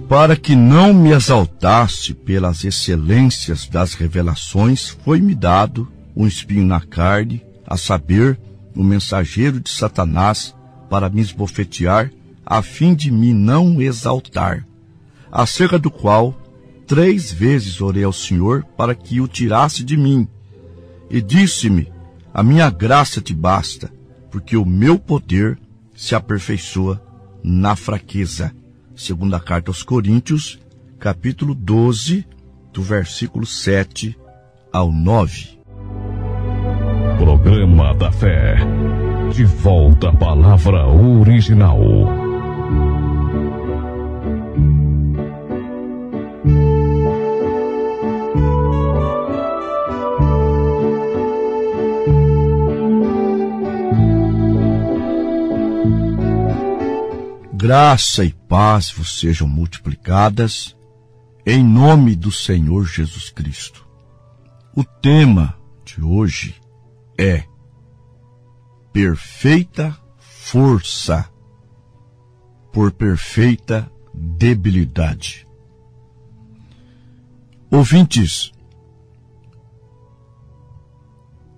para que não me exaltasse pelas excelências das revelações, foi-me dado um espinho na carne, a saber, o mensageiro de Satanás, para me esbofetear, a fim de me não exaltar, acerca do qual 3 vezes orei ao Senhor para que o tirasse de mim. E disse-me: a minha graça te basta, porque o meu poder se aperfeiçoa na fraqueza. Segunda carta aos Coríntios, capítulo 12, do versículo 7 ao 9. Programa da Fé. De volta à palavra original. Graça e paz vos sejam multiplicadas em nome do Senhor Jesus Cristo. O tema de hoje é perfeita força por perfeita debilidade. Ouvintes,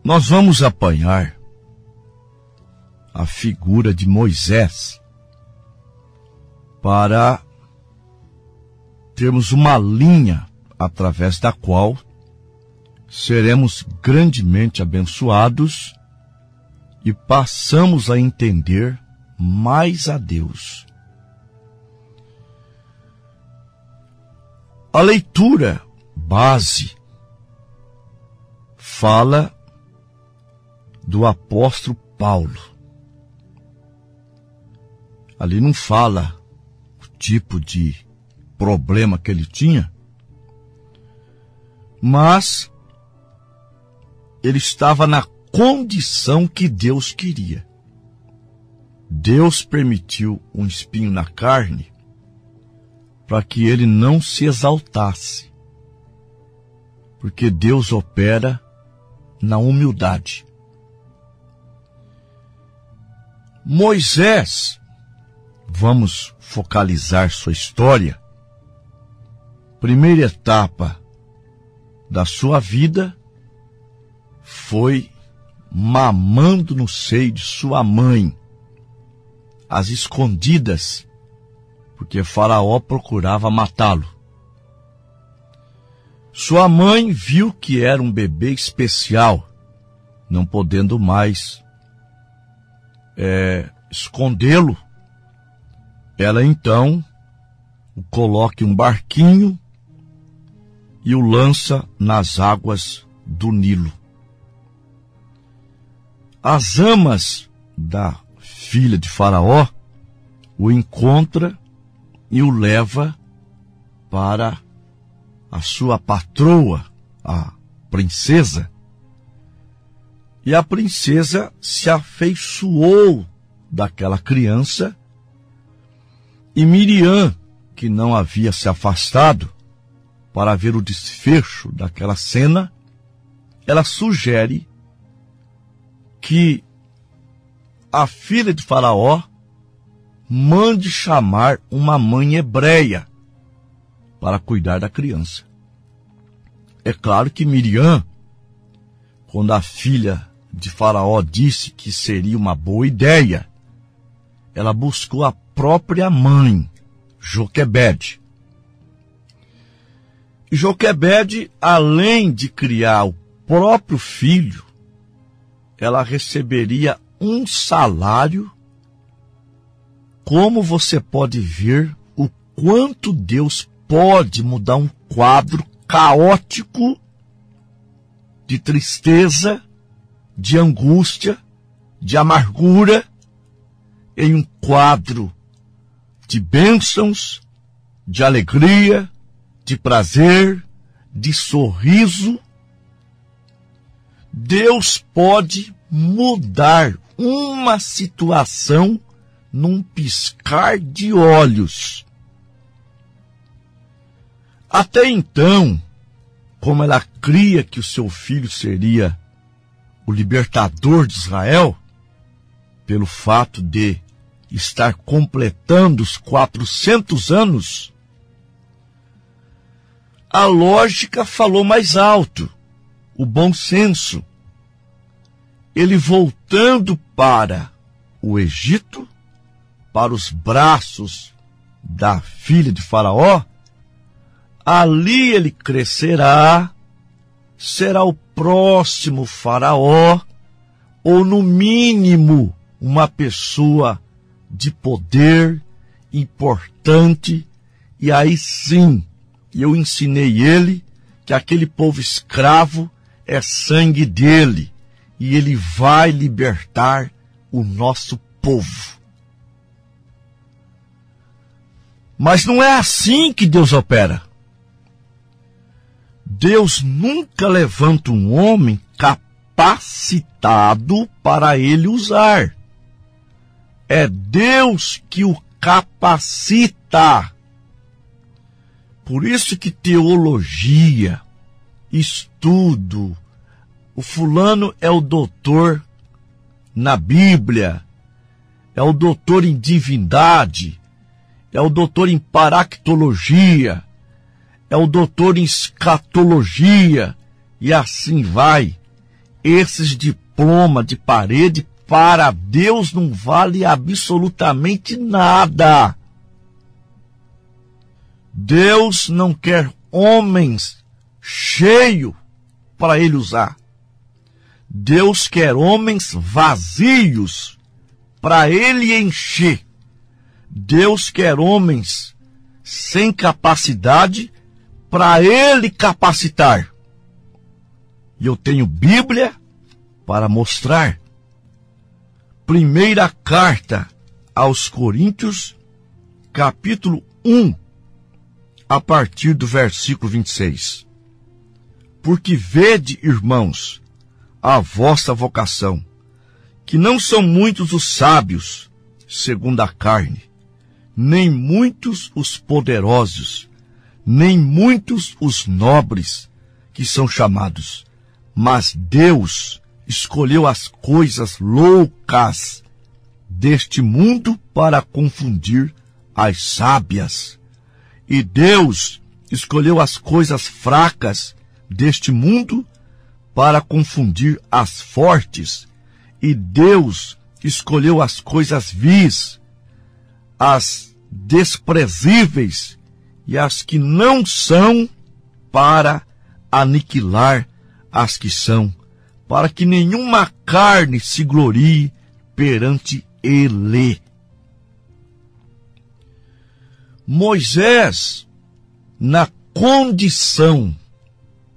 nós vamos apanhar a figura de Moisés para termos uma linha através da qual seremos grandemente abençoados e passamos a entender mais a Deus. A leitura base fala do apóstolo Paulo. Ali não fala tipo de problema que ele tinha, mas ele estava na condição que Deus queria. Deus permitiu um espinho na carne para que ele não se exaltasse, porque Deus opera na humildade. Moisés, vamos focalizar sua história. Primeira etapa da sua vida foi mamando no seio de sua mãe, às escondidas, porque Faraó procurava matá-lo. Sua mãe viu que era um bebê especial, não podendo mais escondê-lo. Ela então o coloca em um barquinho e o lança nas águas do Nilo. As amas da filha de Faraó o encontra e o leva para a sua patroa, a princesa. E a princesa se afeiçoou daquela criança. E Miriam, que não havia se afastado para ver o desfecho daquela cena, ela sugere que a filha de Faraó mande chamar uma mãe hebreia para cuidar da criança. É claro que Miriam, quando a filha de Faraó disse que seria uma boa ideia, ela buscou a própria mãe, Joquebede. Joquebede, além de criar o próprio filho, ela receberia um salário. Como você pode ver o quanto Deus pode mudar um quadro caótico de tristeza, de angústia, de amargura, em um quadro de bênçãos, de alegria, de prazer, de sorriso. Deus pode mudar uma situação num piscar de olhos. Até então, como ela cria que o seu filho seria o libertador de Israel, pelo fato de estar completando os 400 anos a lógica falou mais alto, o bom senso. Ele voltando para o Egito, para os braços da filha de Faraó, ali ele crescerá, será o próximo Faraó, ou no mínimo uma pessoa de poder importante, e aí sim eu ensinei ele que aquele povo escravo é sangue dele, e ele vai libertar o nosso povo. Mas não é assim que Deus opera. Deus nunca levanta um homem capacitado para ele usar. É Deus que o capacita. Por isso que teologia, estudo, o fulano é o doutor na Bíblia, é o doutor em divindade, é o doutor em paractologia, é o doutor em escatologia, e assim vai. Esses diplomas de parede, para Deus, não vale absolutamente nada. Deus não quer homens cheios para ele usar. Deus quer homens vazios para ele encher. Deus quer homens sem capacidade para ele capacitar. E eu tenho Bíblia para mostrar. Primeira carta aos Coríntios, capítulo 1, a partir do versículo 26. Porque vede, irmãos, a vossa vocação, que não são muitos os sábios, segundo a carne, nem muitos os poderosos, nem muitos os nobres que são chamados, mas Deus escolheu as coisas loucas deste mundo para confundir as sábias. E Deus escolheu as coisas fracas deste mundo para confundir as fortes. E Deus escolheu as coisas vis, as desprezíveis e as que não são, para aniquilar as que são, para que nenhuma carne se glorie perante ele. Moisés, na condição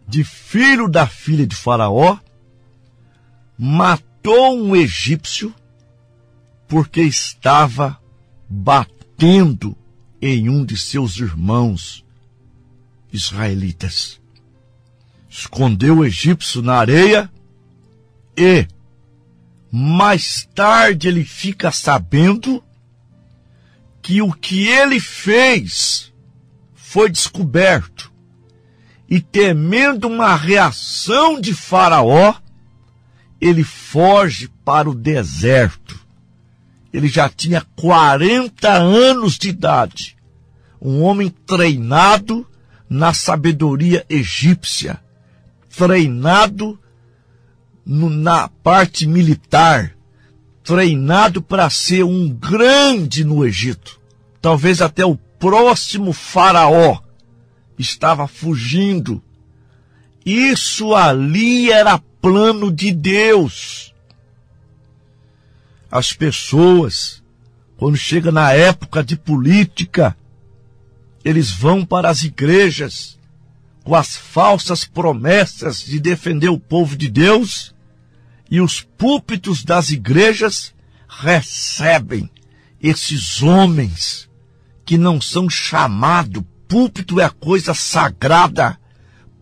de filho da filha de Faraó, matou um egípcio porque estava batendo em um de seus irmãos israelitas. Escondeu o egípcio na areia e mais tarde ele fica sabendo que o que ele fez foi descoberto. E temendo uma reação de Faraó, ele foge para o deserto. Ele já tinha 40 anos de idade. Um homem treinado na sabedoria egípcia, treinado na parte militar, treinado para ser um grande no Egito. Talvez até o próximo Faraó estava fugindo. Isso ali era plano de Deus. As pessoas, quando chega na época de política, eles vão para as igrejas com as falsas promessas de defender o povo de Deus, e os púlpitos das igrejas recebem esses homens que não são chamados. Púlpito é coisa sagrada.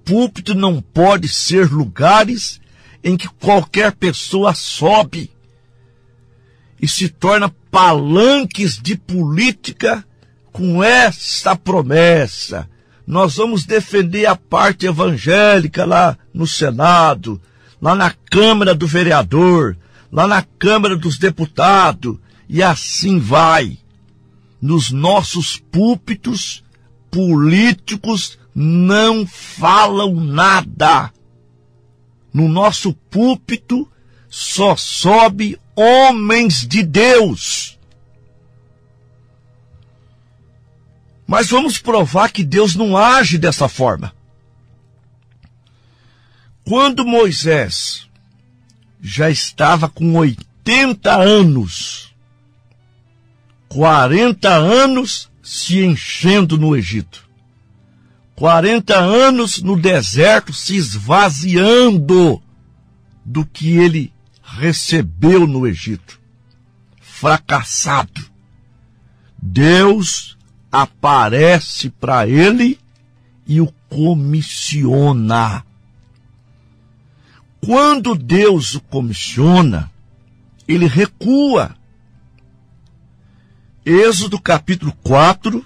Púlpito não pode ser lugares em que qualquer pessoa sobe e se torna palanques de política com essa promessa. Nós vamos defender a parte evangélica lá no Senado, lá na Câmara do Vereador, lá na Câmara dos Deputados, e assim vai. Nos nossos púlpitos políticos não falam nada. No nosso púlpito só sobe homens de Deus. Mas vamos provar que Deus não age dessa forma. Quando Moisés já estava com 80 anos, 40 anos se enchendo no Egito, 40 anos no deserto se esvaziando do que ele recebeu no Egito, fracassado, Deus aparece para ele e o comissiona. Quando Deus o comissiona, ele recua. Êxodo capítulo 4,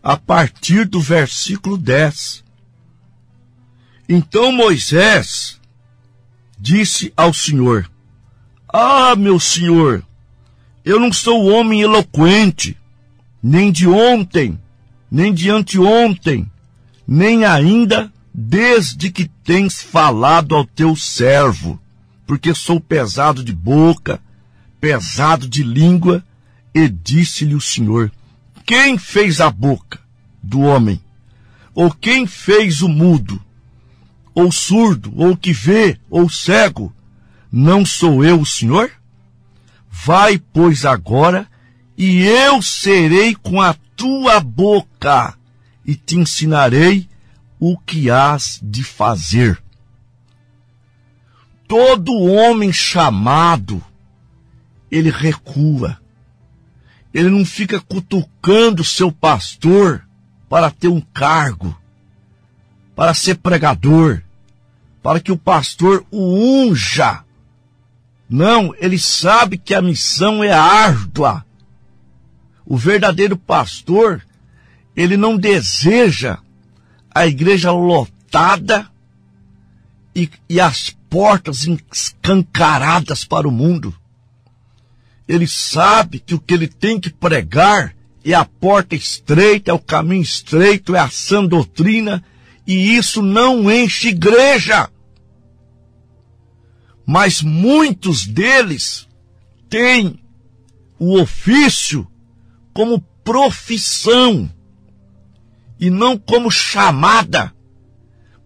a partir do versículo 10. Então Moisés disse ao Senhor: Ah, meu Senhor, eu não sou homem eloquente, nem de ontem, nem de anteontem, nem ainda desde que tens falado ao teu servo, porque sou pesado de boca, pesado de língua. E disse-lhe o Senhor: Quem fez a boca do homem? Ou quem fez o mudo? Ou surdo? Ou que vê? Ou cego? Não sou eu o Senhor? Vai, pois, agora, e eu serei com a tua boca, e te ensinarei o que hás de fazer. Todo homem chamado, ele recua. Ele não fica cutucando seu pastor para ter um cargo, para ser pregador, para que o pastor o unja. Não, ele sabe que a missão é árdua. O verdadeiro pastor, ele não deseja a igreja lotada e as portas escancaradas para o mundo. Ele sabe que o que ele tem que pregar é a porta estreita, é o caminho estreito, é a sã doutrina, e isso não enche igreja. Mas muitos deles têm o ofício como profissão e não como chamada.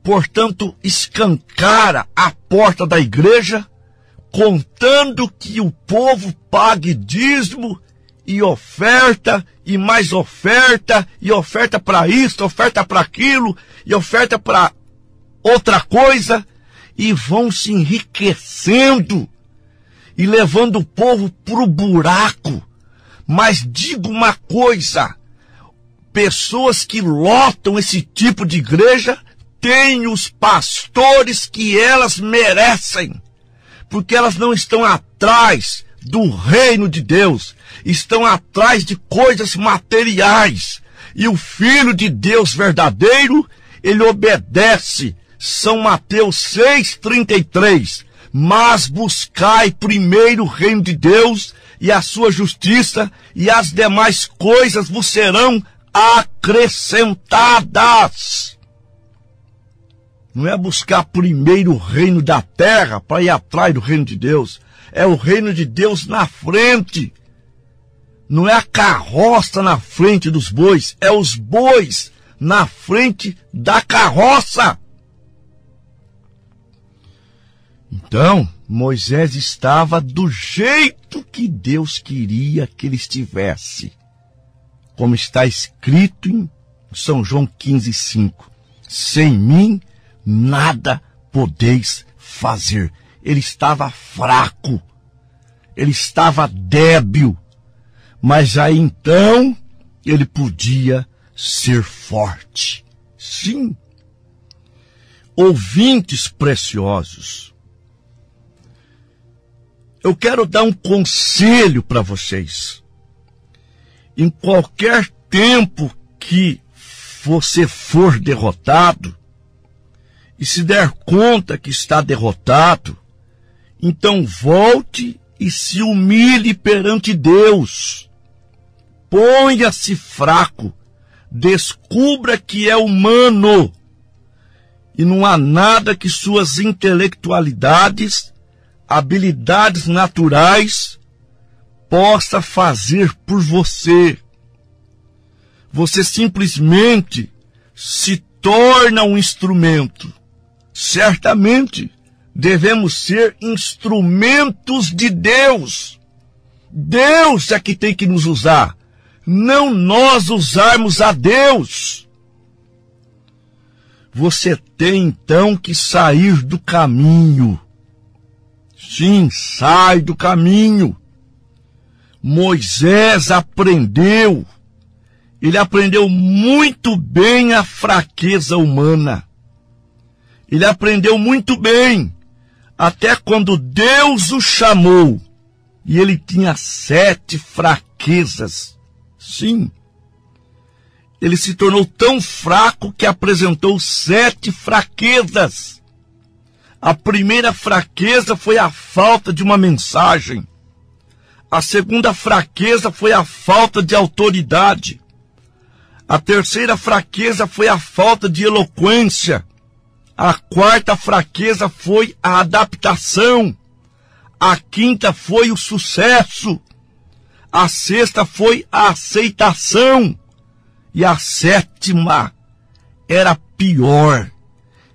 Portanto, escancara a porta da igreja, contando que o povo pague dízimo e oferta, e mais oferta, e oferta para isso, oferta para aquilo, e oferta para outra coisa, e vão se enriquecendo e levando o povo para o buraco. Mas digo uma coisa, pessoas que lotam esse tipo de igreja têm os pastores que elas merecem, porque elas não estão atrás do reino de Deus, estão atrás de coisas materiais. E o Filho de Deus verdadeiro, ele obedece. São Mateus 6,33. Mas buscai primeiro o reino de Deus e a sua justiça, e as demais coisas vos serão acrescentadas. Não é buscar primeiro o reino da terra para ir atrás do reino de Deus. É o reino de Deus na frente. Não é a carroça na frente dos bois, é os bois na frente da carroça. Então, Moisés estava do jeito que Deus queria que ele estivesse. Como está escrito em São João 15,5. Sem mim, nada podeis fazer. Ele estava fraco. Ele estava débil. Mas aí então, ele podia ser forte. Sim. Ouvintes preciosos, eu quero dar um conselho para vocês. Em qualquer tempo que você for derrotado, e se der conta que está derrotado, então volte e se humilhe perante Deus. Ponha-se fraco, Descubra que é humano e não há nada que suas intelectualidades, habilidades naturais possa fazer por você. Você simplesmente se torna um instrumento. Certamente devemos ser instrumentos de Deus. Deus é que tem que nos usar, não nós usarmos a Deus. Você tem então que sair do caminho. Sim, sai do caminho. Moisés aprendeu. Ele aprendeu muito bem a fraqueza humana. Ele aprendeu muito bem, até quando Deus o chamou. E ele tinha 7 fraquezas. Sim. Ele se tornou tão fraco que apresentou 7 fraquezas. A primeira fraqueza foi a falta de uma mensagem. A segunda fraqueza foi a falta de autoridade. A terceira fraqueza foi a falta de eloquência. A quarta fraqueza foi a adaptação. A quinta foi o sucesso. A sexta foi a aceitação. E a sétima era pior.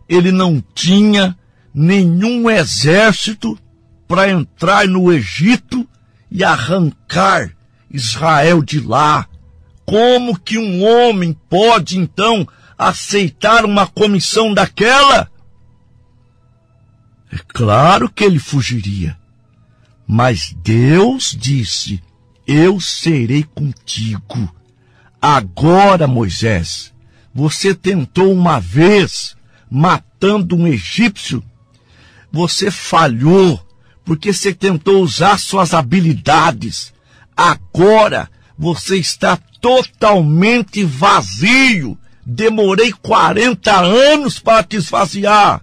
Ele não tinha nenhum exército para entrar no Egito e arrancar Israel de lá. Como que um homem pode, então, aceitar uma comissão daquela? É claro que ele fugiria. Mas Deus disse, eu serei contigo. Agora, Moisés, você tentou uma vez, matando um egípcio. Você falhou, porque você tentou usar suas habilidades. Agora, você está totalmente vazio. Demorei 40 anos para te esvaziar.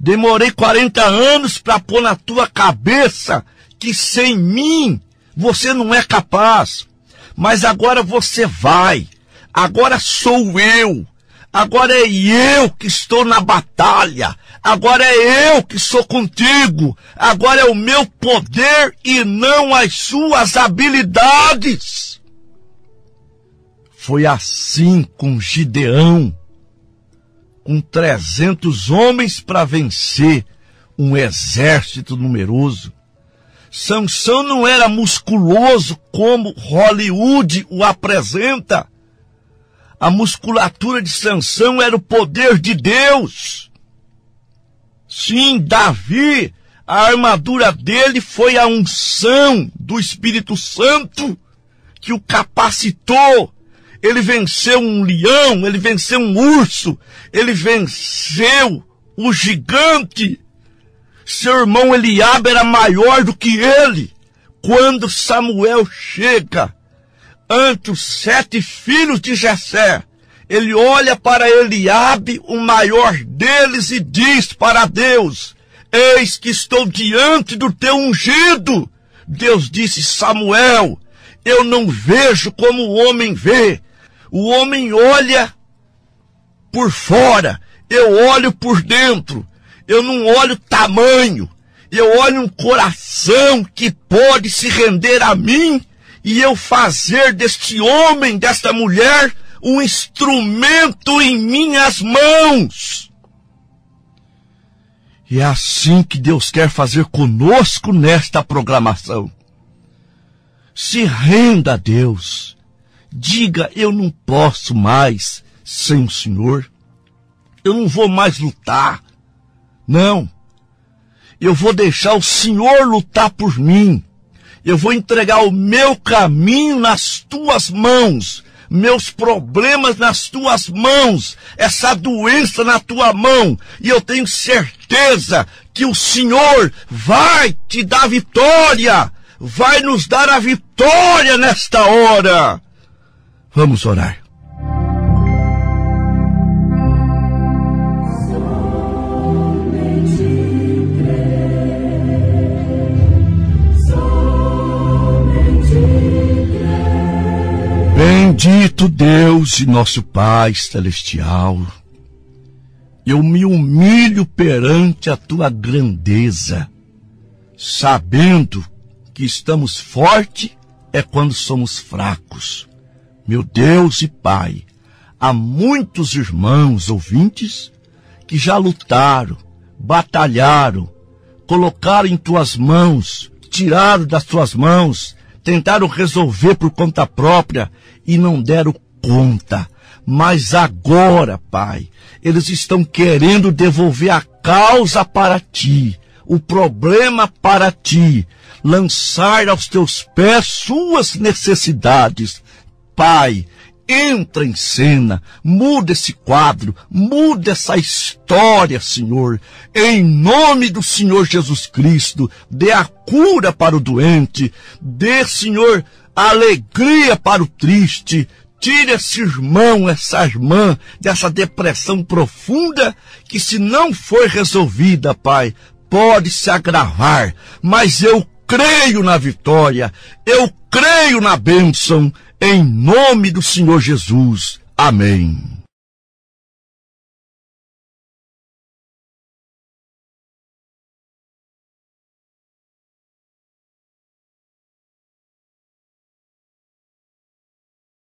Demorei 40 anos para pôr na tua cabeça que sem mim você não é capaz. Mas agora você vai. Agora sou eu. Agora é eu que estou na batalha. Agora é eu que sou contigo. Agora é o meu poder e não as suas habilidades. Foi assim com Gideão, com 300 homens para vencer um exército numeroso. Sansão não era musculoso como Hollywood o apresenta. A musculatura de Sansão era o poder de Deus. Sim, Davi, a armadura dele foi a unção do Espírito Santo que o capacitou. Ele venceu um leão, ele venceu um urso, ele venceu o gigante. Seu irmão Eliabe era maior do que ele. Quando Samuel chega ante os 7 filhos de Jessé, ele olha para Eliabe, o maior deles, e diz para Deus, eis que estou diante do teu ungido. Deus disse, Samuel, eu não vejo como o homem vê. O homem olha por fora, eu olho por dentro. Eu não olho tamanho, eu olho um coração que pode se render a mim e eu fazer deste homem, desta mulher, um instrumento em minhas mãos. E é assim que Deus quer fazer conosco nesta programação. Se renda a Deus. Diga, eu não posso mais sem o Senhor. Eu não vou mais lutar. Não. Eu vou deixar o Senhor lutar por mim. Eu vou entregar o meu caminho nas tuas mãos. Meus problemas nas tuas mãos. Essa doença na tua mão. E eu tenho certeza que o Senhor vai te dar vitória. Vai nos dar a vitória nesta hora. Vamos orar. Bendito Deus e nosso Pai celestial, eu me humilho perante a tua grandeza, sabendo que estamos fortes é quando somos fracos. Meu Deus e Pai, há muitos irmãos ouvintes que já lutaram, batalharam, colocaram em tuas mãos, tiraram das tuas mãos, tentaram resolver por conta própria e não deram conta. Mas agora, Pai, eles estão querendo devolver a causa para ti, o problema para ti, lançar aos teus pés suas necessidades. Pai, entra em cena, muda esse quadro, muda essa história, Senhor. Em nome do Senhor Jesus Cristo, dê a cura para o doente, dê, Senhor, a alegria para o triste. Tire esse irmão, essa irmã, dessa depressão profunda que, se não for resolvida, Pai, pode se agravar. Mas eu creio na vitória, eu creio na bênção, em nome do Senhor Jesus. Amém.